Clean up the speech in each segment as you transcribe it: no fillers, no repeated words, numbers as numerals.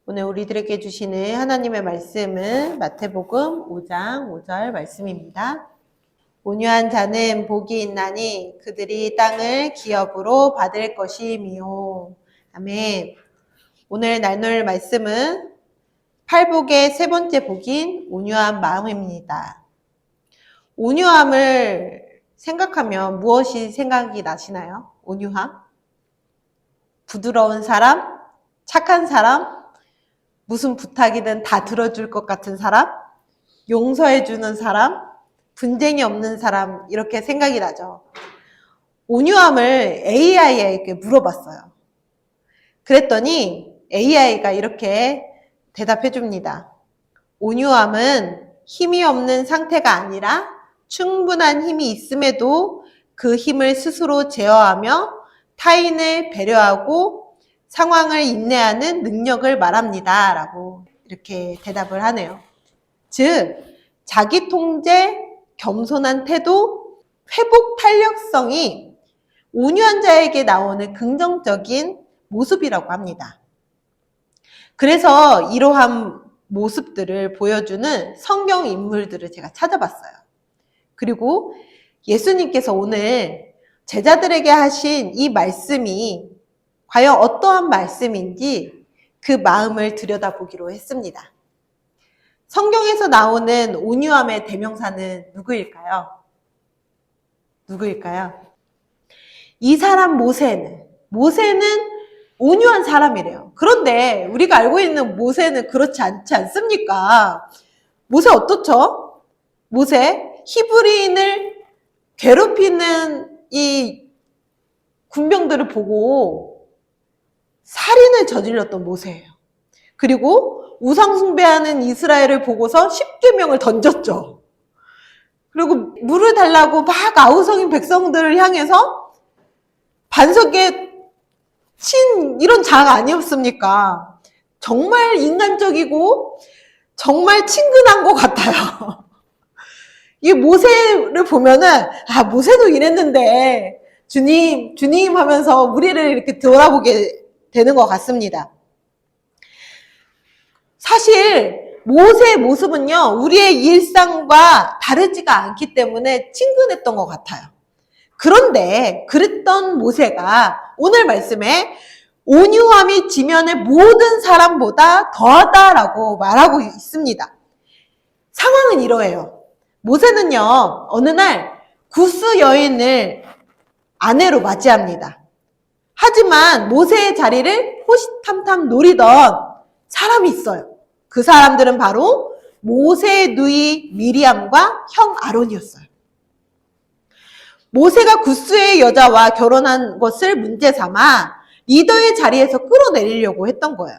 오늘 우리들에게 주시는 하나님의 말씀은 마태복음 5장 5절 말씀입니다. 온유한 자는 복이 있나니 그들이 땅을 기업으로 받을 것이미요. 아멘. 오늘 나눌 말씀은 팔복의 세 번째 복인 온유한 마음입니다. 온유함을 생각하면 무엇이 생각이 나시나요? 온유함? 부드러운 사람? 착한 사람? 무슨 부탁이든 다 들어줄 것 같은 사람? 용서해주는 사람? 분쟁이 없는 사람? 이렇게 생각이 나죠. 온유함을 AI에게 물어봤어요. 그랬더니 AI가 이렇게 대답해 줍니다. 온유함은 힘이 없는 상태가 아니라 충분한 힘이 있음에도 그 힘을 스스로 제어하며 타인을 배려하고 상황을 인내하는 능력을 말합니다. 라고 이렇게 대답을 하네요. 즉, 자기 통제, 겸손한 태도, 회복 탄력성이 온유한 자에게 나오는 긍정적인 모습이라고 합니다. 그래서 이러한 모습들을 보여주는 성경 인물들을 제가 찾아봤어요. 그리고 예수님께서 오늘 제자들에게 하신 이 말씀이 과연 어떠한 말씀인지 그 마음을 들여다보기로 했습니다. 성경에서 나오는 온유함의 대명사는 누구일까요? 이 사람 모세는 온유한 사람이래요. 그런데 우리가 알고 있는 모세는 그렇지 않지 않습니까? 모세 어떻죠? 모세 히브리인을 괴롭히는 이 군병들을 보고 살인을 저질렀던 모세예요. 그리고 우상 숭배하는 이스라엘을 보고서 십계명을 던졌죠. 그리고 물을 달라고 막 아우성인 백성들을 향해서 반석에 친 이런 장 아니었습니까? 정말 인간적이고 정말 친근한 것 같아요. 이 모세를 보면은 모세도 이랬는데 주님 하면서 우리를 이렇게 돌아보게 되는 것 같습니다. 사실 모세의 모습은요, 우리의 일상과 다르지가 않기 때문에 친근했던 것 같아요. 그런데 그랬던 모세가 오늘 말씀에 온유함이 지면의 모든 사람보다 더하다라고 말하고 있습니다. 상황은 이러해요. 모세는요, 어느 날 구스 여인을 아내로 맞이합니다. 하지만 모세의 자리를 호시탐탐 노리던 사람이 있어요. 그 사람들은 바로 모세의 누이 미리암과 형 아론이었어요. 모세가 구스의 여자와 결혼한 것을 문제 삼아 리더의 자리에서 끌어내리려고 했던 거예요.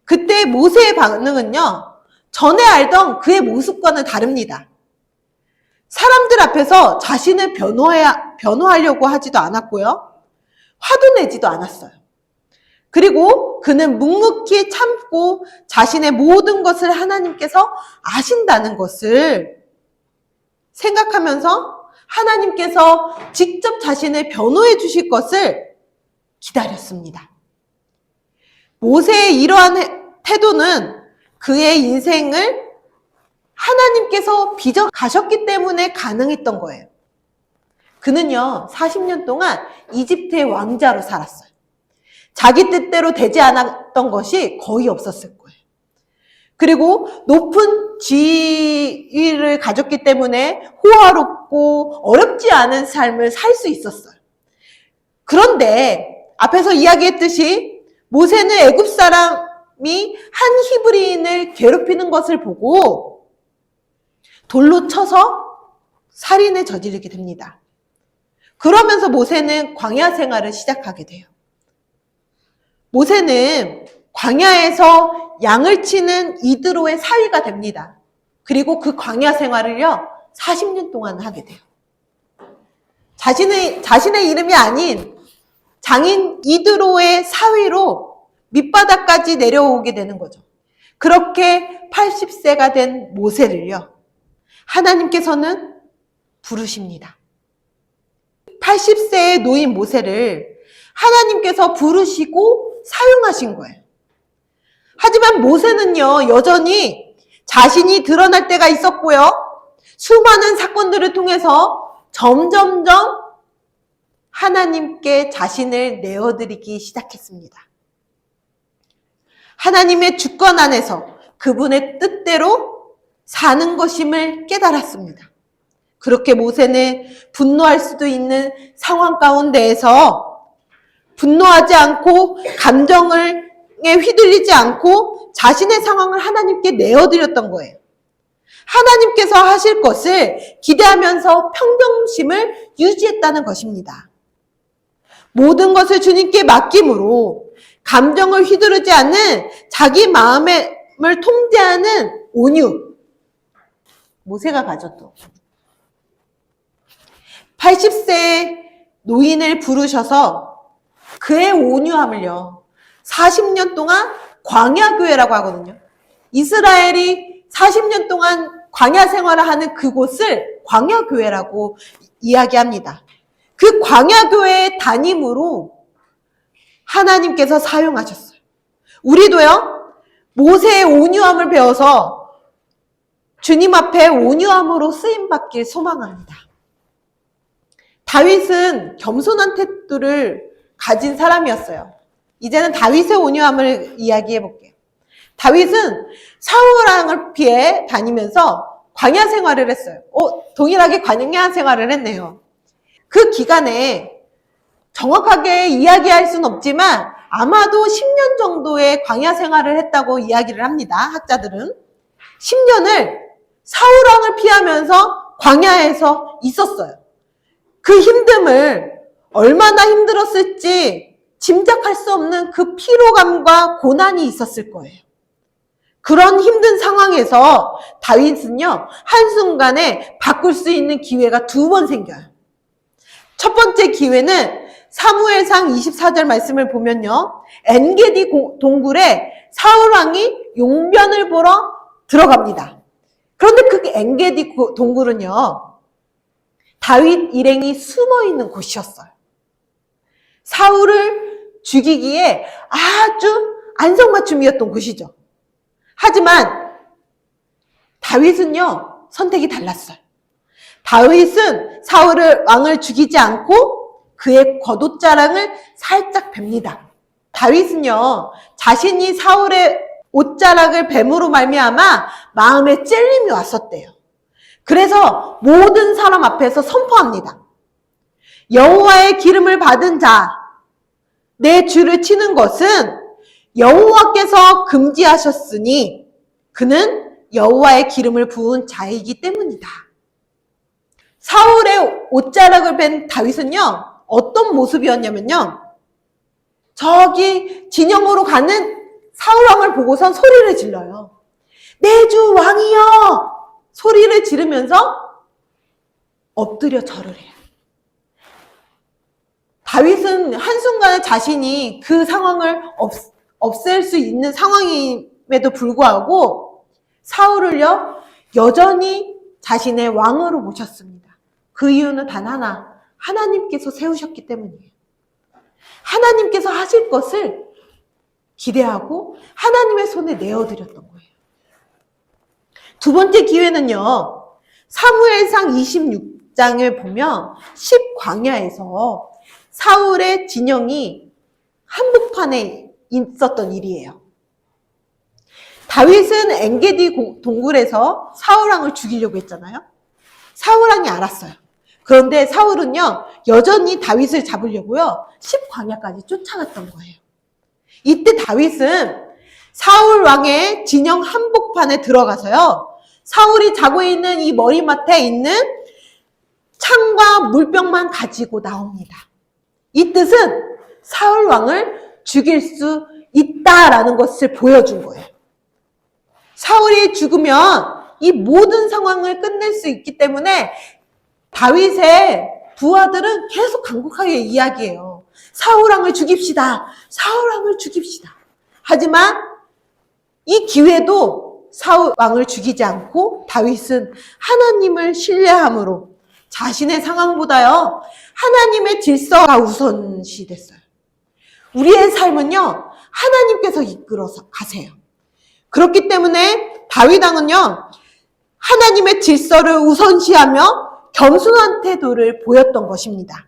그때 모세의 반응은요, 전에 알던 그의 모습과는 다릅니다. 사람들 앞에서 자신을 변호하려고 하지도 않았고요. 화도 내지도 않았어요. 그리고 그는 묵묵히 참고 자신의 모든 것을 하나님께서 아신다는 것을 생각하면서 하나님께서 직접 자신을 변호해 주실 것을 기다렸습니다. 모세의 이러한 태도는 그의 인생을 하나님께서 빚어 가셨기 때문에 가능했던 거예요. 그는요, 40년 동안 이집트의 왕자로 살았어요. 자기 뜻대로 되지 않았던 것이 거의 없었을 거예요. 그리고 높은 지위를 가졌기 때문에 호화롭고 어렵지 않은 삶을 살 수 있었어요. 그런데 앞에서 이야기했듯이 모세는 애굽 사람이 한 히브리인을 괴롭히는 것을 보고 돌로 쳐서 살인을 저지르게 됩니다. 그러면서 모세는 광야 생활을 시작하게 돼요. 모세는 광야에서 양을 치는 이드로의 사위가 됩니다. 그리고 그 광야 생활을요, 40년 동안 하게 돼요. 자신의 이름이 아닌 장인 이드로의 사위로 밑바닥까지 내려오게 되는 거죠. 그렇게 80세가 된 모세를요, 하나님께서는 부르십니다. 80세의 노인 모세를 하나님께서 부르시고 사용하신 거예요. 하지만 모세는요, 여전히 자신이 드러날 때가 있었고요. 수많은 사건들을 통해서 점점점 하나님께 자신을 내어드리기 시작했습니다. 하나님의 주권 안에서 그분의 뜻대로 사는 것임을 깨달았습니다. 그렇게 모세는 분노할 수도 있는 상황 가운데에서 분노하지 않고 감정에 휘둘리지 않고 자신의 상황을 하나님께 내어드렸던 거예요. 하나님께서 하실 것을 기대하면서 평정심을 유지했다는 것입니다. 모든 것을 주님께 맡김으로 감정을 휘두르지 않는 자기 마음을 통제하는 온유. 모세가 가졌죠. 80세의 노인을 부르셔서 그의 온유함을요, 40년 동안 광야교회라고 하거든요. 이스라엘이 40년 동안 광야 생활을 하는 그곳을 광야교회라고 이야기합니다. 그 광야교회의 담임으로 하나님께서 사용하셨어요. 우리도요, 모세의 온유함을 배워서 주님 앞에 온유함으로 쓰임받길 소망합니다. 다윗은 겸손한 태도를 가진 사람이었어요. 이제는 다윗의 온유함을 이야기해 볼게요. 다윗은 사울 왕을 피해 다니면서 광야 생활을 했어요. 동일하게 광야 생활을 했네요. 그 기간에 정확하게 이야기할 수는 없지만 아마도 10년 정도의 광야 생활을 했다고 이야기를 합니다. 학자들은. 10년을 사울 왕을 피하면서 광야에서 있었어요. 그 힘듦을 얼마나 힘들었을지 짐작할 수 없는 그 피로감과 고난이 있었을 거예요. 그런 힘든 상황에서 다윗은요, 한순간에 바꿀 수 있는 기회가 2번 생겨요. 첫 번째 기회는 사무엘상 24절 말씀을 보면요, 엔게디 동굴에 사울왕이 용변을 보러 들어갑니다. 그런데 그 엔게디 동굴은요, 다윗 일행이 숨어있는 곳이었어요. 사울을 죽이기에 아주 안성맞춤이었던 곳이죠. 하지만 다윗은요, 선택이 달랐어요. 다윗은 사울을 왕을 죽이지 않고 그의 겉옷자락을 살짝 뱁니다. 다윗은요, 자신이 사울의 옷자락을 뱀으로 말미암아 마음에 찔림이 왔었대요. 그래서 모든 사람 앞에서 선포합니다. 여호와의 기름을 받은 자, 내 주를 치는 것은 여호와께서 금지하셨으니 그는 여호와의 기름을 부은 자이기 때문이다. 사울의 옷자락을 뺀 다윗은요, 어떤 모습이었냐면요, 저기 진영으로 가는 사울왕을 보고선 소리를 질러요. 내 주 왕이여! 소리를 지르면서 엎드려 절을 해요. 다윗은 한순간에 자신이 그 상황을 없앨 수 있는 상황임에도 불구하고 사울을요, 여전히 자신의 왕으로 모셨습니다. 그 이유는 단 하나, 하나님께서 세우셨기 때문이에요. 하나님께서 하실 것을 기대하고 하나님의 손에 내어드렸던 거예요. 2번째 기회는요, 사무엘상 26장을 보면 10광야에서 사울의 진영이 한복판에 있었던 일이에요. 다윗은 엔게디 동굴에서 사울왕을 죽이려고 했잖아요. 사울왕이 알았어요. 그런데 사울은요, 여전히 다윗을 잡으려고요, 10광야까지 쫓아갔던 거예요. 이때 다윗은 사울 왕의 진영 한복판에 들어가서요, 사울이 자고 있는 이 머리맡에 있는 창과 물병만 가지고 나옵니다. 이 뜻은 사울 왕을 죽일 수 있다라는 것을 보여준 거예요. 사울이 죽으면 이 모든 상황을 끝낼 수 있기 때문에 다윗의 부하들은 계속 간곡하게 이야기해요. 사울 왕을 죽입시다. 사울 왕을 죽입시다. 하지만 이 기회도 사울 왕을 죽이지 않고 다윗은 하나님을 신뢰함으로 자신의 상황보다요, 하나님의 질서가 우선시 됐어요. 우리의 삶은요, 하나님께서 이끌어서 가세요. 그렇기 때문에 다윗 왕은요, 하나님의 질서를 우선시하며 겸손한 태도를 보였던 것입니다.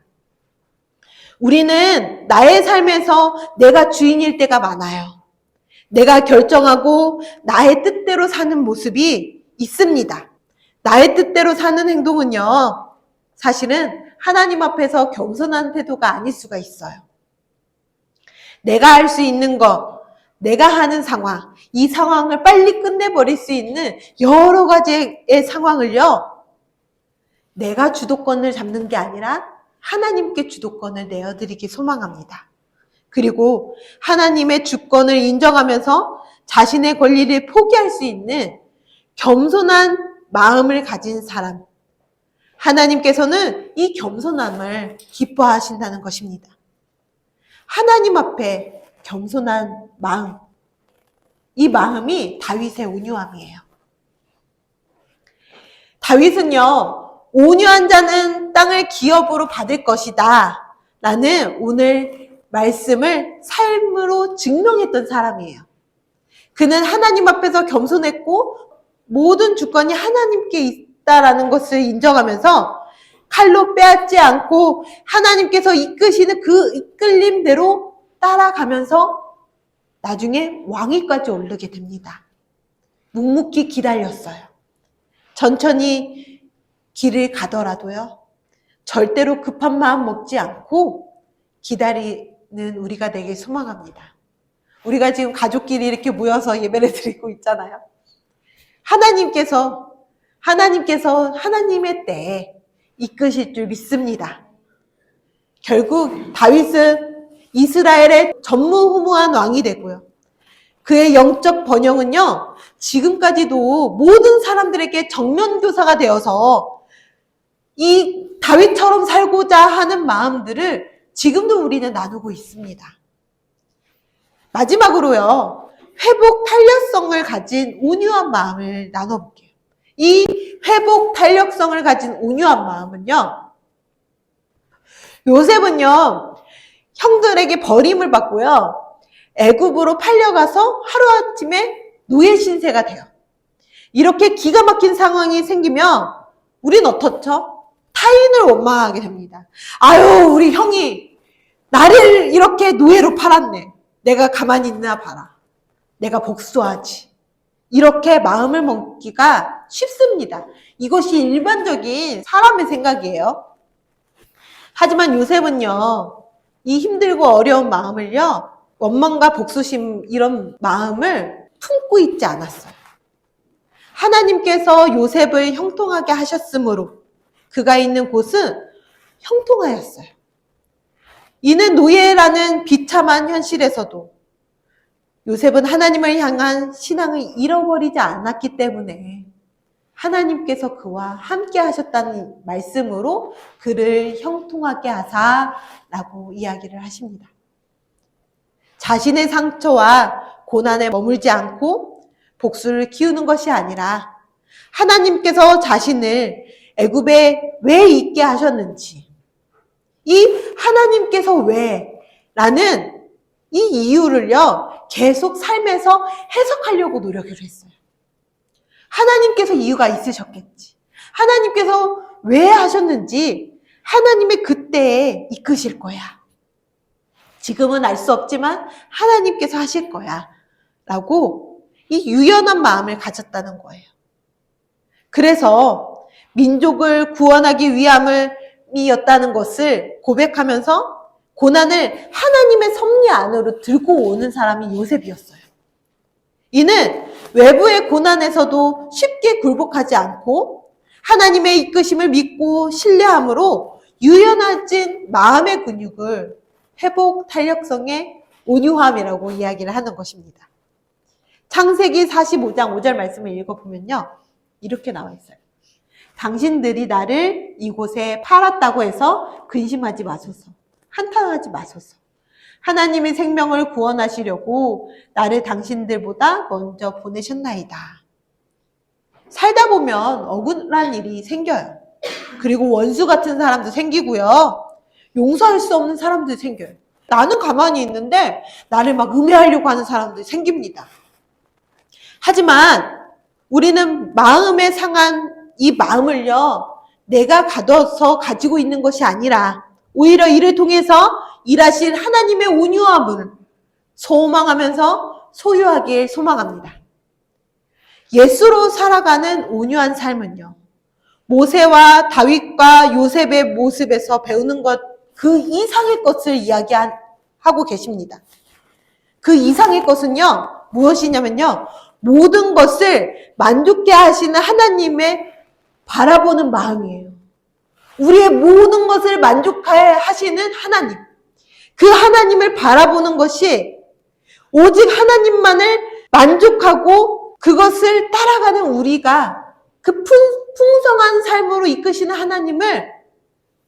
우리는 나의 삶에서 내가 주인일 때가 많아요. 내가 결정하고 나의 뜻대로 사는 모습이 있습니다. 나의 뜻대로 사는 행동은요, 사실은 하나님 앞에서 겸손한 태도가 아닐 수가 있어요. 내가 할 수 있는 것, 내가 하는 상황, 이 상황을 빨리 끝내버릴 수 있는 여러 가지의 상황을요, 내가 주도권을 잡는 게 아니라 하나님께 주도권을 내어드리기 소망합니다. 그리고 하나님의 주권을 인정하면서 자신의 권리를 포기할 수 있는 겸손한 마음을 가진 사람. 하나님께서는 이 겸손함을 기뻐하신다는 것입니다. 하나님 앞에 겸손한 마음. 이 마음이 다윗의 온유함이에요. 다윗은요, 온유한 자는 땅을 기업으로 받을 것이다 라는 오늘 말씀을 삶으로 증명했던 사람이에요. 그는 하나님 앞에서 겸손했고 모든 주권이 하나님께 있다라는 것을 인정하면서 칼로 빼앗지 않고 하나님께서 이끄시는 그 이끌림대로 따라가면서 나중에 왕위까지 오르게 됩니다. 묵묵히 기다렸어요. 천천히 길을 가더라도요, 절대로 급한 마음 먹지 않고 기다리는 우리가 되길 소망합니다. 우리가 지금 가족끼리 이렇게 모여서 예배를 드리고 있잖아요. 하나님께서 하나님의 때에 이끄실 줄 믿습니다. 결국 다윗은 이스라엘의 전무후무한 왕이 되고요. 그의 영적 번영은요, 지금까지도 모든 사람들에게 정면교사가 되어서 이 다윗처럼 살고자 하는 마음들을 지금도 우리는 나누고 있습니다. 마지막으로요, 회복 탄력성을 가진 온유한 마음을 나눠볼게요. 이 회복 탄력성을 가진 온유한 마음은요, 요셉은요, 형들에게 버림을 받고요, 애굽으로 팔려가서 하루아침에 노예 신세가 돼요. 이렇게 기가 막힌 상황이 생기면 우린 어떻죠? 타인을 원망하게 됩니다. 아유, 우리 형이 나를 이렇게 노예로 팔았네. 내가 가만히 있나 봐라. 내가 복수하지. 이렇게 마음을 먹기가 쉽습니다. 이것이 일반적인 사람의 생각이에요. 하지만 요셉은요, 이 힘들고 어려운 마음을요, 원망과 복수심 이런 마음을 품고 있지 않았어요. 하나님께서 요셉을 형통하게 하셨으므로 그가 있는 곳은 형통하였어요. 이는 노예라는 비참한 현실에서도 요셉은 하나님을 향한 신앙을 잃어버리지 않았기 때문에 하나님께서 그와 함께 하셨다는 말씀으로 그를 형통하게 하사라고 이야기를 하십니다. 자신의 상처와 고난에 머물지 않고 복수를 키우는 것이 아니라 하나님께서 자신을 애굽에 왜 있게 하셨는지, 이 하나님께서 왜 라는 이 이유를요, 계속 삶에서 해석하려고 노력을 했어요. 하나님께서 이유가 있으셨겠지. 하나님께서 왜 하셨는지 하나님의 그때에 이끄실 거야. 지금은 알 수 없지만 하나님께서 하실 거야. 라고 이 유연한 마음을 가졌다는 거예요. 그래서 민족을 구원하기 위함이었다는 것을 고백하면서 고난을 하나님의 섭리 안으로 들고 오는 사람이 요셉이었어요. 이는 외부의 고난에서도 쉽게 굴복하지 않고 하나님의 이끄심을 믿고 신뢰함으로 유연해진 마음의 근육을 회복 탄력성의 온유함이라고 이야기를 하는 것입니다. 창세기 45장 5절 말씀을 읽어보면요, 이렇게 나와 있어요. 당신들이 나를 이곳에 팔았다고 해서 근심하지 마소서. 한탄하지 마소서. 하나님의 생명을 구원하시려고 나를 당신들보다 먼저 보내셨나이다. 살다 보면 억울한 일이 생겨요. 그리고 원수 같은 사람도 생기고요. 용서할 수 없는 사람도 생겨요. 나는 가만히 있는데 나를 막 음해하려고 하는 사람들이 생깁니다. 하지만 우리는 마음에 상한 이 마음을요, 내가 가둬서 가지고 있는 것이 아니라 오히려 이를 통해서 일하실 하나님의 온유함을 소망하면서 소유하길 소망합니다. 예수로 살아가는 온유한 삶은요, 모세와 다윗과 요셉의 모습에서 배우는 것, 그 이상의 것을 이야기하고 계십니다. 그 이상의 것은요, 무엇이냐면요, 모든 것을 만족해 하시는 하나님의 바라보는 마음이에요. 우리의 모든 것을 만족해 하시는 하나님. 그 하나님을 바라보는 것이 오직 하나님만을 만족하고 그것을 따라가는 우리가 그 풍성한 삶으로 이끄시는 하나님을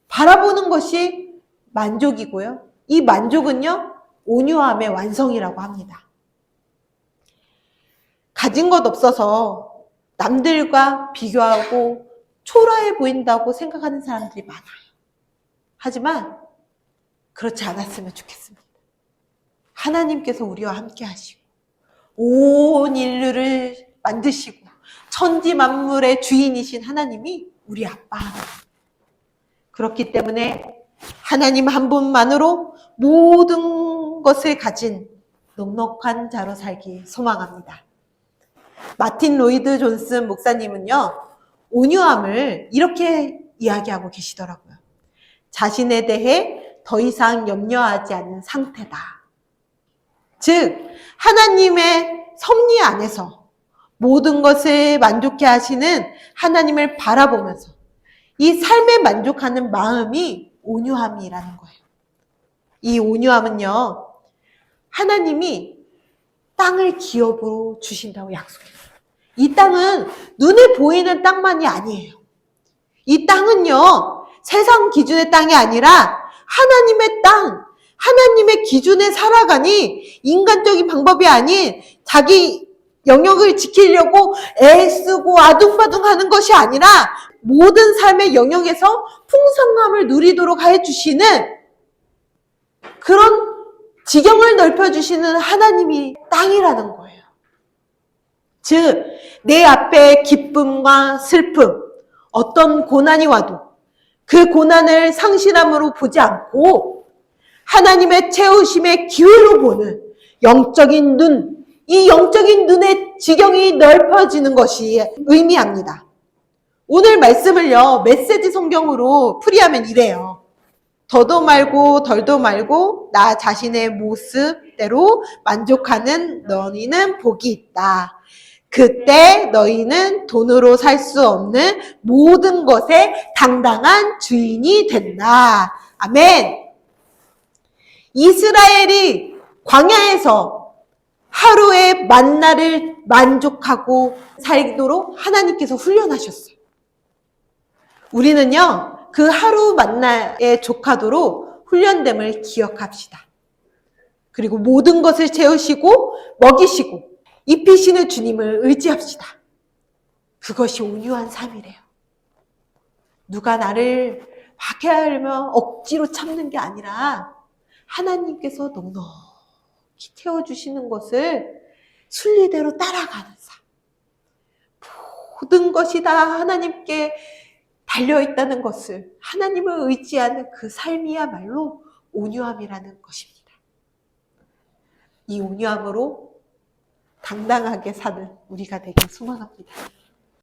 바라보는 것이 만족이고요. 이 만족은요, 온유함의 완성이라고 합니다. 가진 것 없어서 남들과 비교하고 초라해 보인다고 생각하는 사람들이 많아요. 하지만 그렇지 않았으면 좋겠습니다. 하나님께서 우리와 함께 하시고 온 인류를 만드시고 천지 만물의 주인이신 하나님이 우리 아빠입니다. 그렇기 때문에 하나님 한 분만으로 모든 것을 가진 넉넉한 자로 살기 소망합니다. 마틴 로이드 존슨 목사님은요, 온유함을 이렇게 이야기하고 계시더라고요. 자신에 대해 더 이상 염려하지 않는 상태다. 즉, 하나님의 섭리 안에서 모든 것을 만족해 하시는 하나님을 바라보면서 이 삶에 만족하는 마음이 온유함이라는 거예요. 이 온유함은요, 하나님이 땅을 기업으로 주신다고 약속했어요. 이 땅은 눈에 보이는 땅만이 아니에요. 이 땅은요, 세상 기준의 땅이 아니라 하나님의 땅, 하나님의 기준에 살아가니 인간적인 방법이 아닌 자기 영역을 지키려고 애쓰고 아둥바둥 하는 것이 아니라 모든 삶의 영역에서 풍성함을 누리도록 해주시는 그런 지경을 넓혀주시는 하나님이 땅이라는 거예요. 즉, 내 앞에 기쁨과 슬픔, 어떤 고난이 와도 그 고난을 상실함으로 보지 않고 하나님의 채우심의 기회로 보는 영적인 눈, 이 영적인 눈의 지경이 넓어지는 것이 의미합니다. 오늘 말씀을요, 메시지 성경으로 풀이하면 이래요. 더도 말고 덜도 말고 나 자신의 모습대로 만족하는 너희는 복이 있다. 그때 너희는 돈으로 살 수 없는 모든 것의 당당한 주인이 된다. 아멘. 이스라엘이 광야에서 하루의 만나를 만족하고 살도록 하나님께서 훈련하셨어요. 우리는요, 그 하루 만나에 족하도록 훈련됨을 기억합시다. 그리고 모든 것을 채우시고 먹이시고 입히시는 주님을 의지합시다. 그것이 온유한 삶이래요. 누가 나를 박해하려면 억지로 참는 게 아니라 하나님께서 넉넉히 채워주시는 것을 순리대로 따라가는 삶. 모든 것이 다 하나님께 달려있다는 것을 하나님을 의지하는 그 삶이야말로 온유함이라는 것입니다. 이 온유함으로 당당하게 사는 우리가 되길 소망합니다.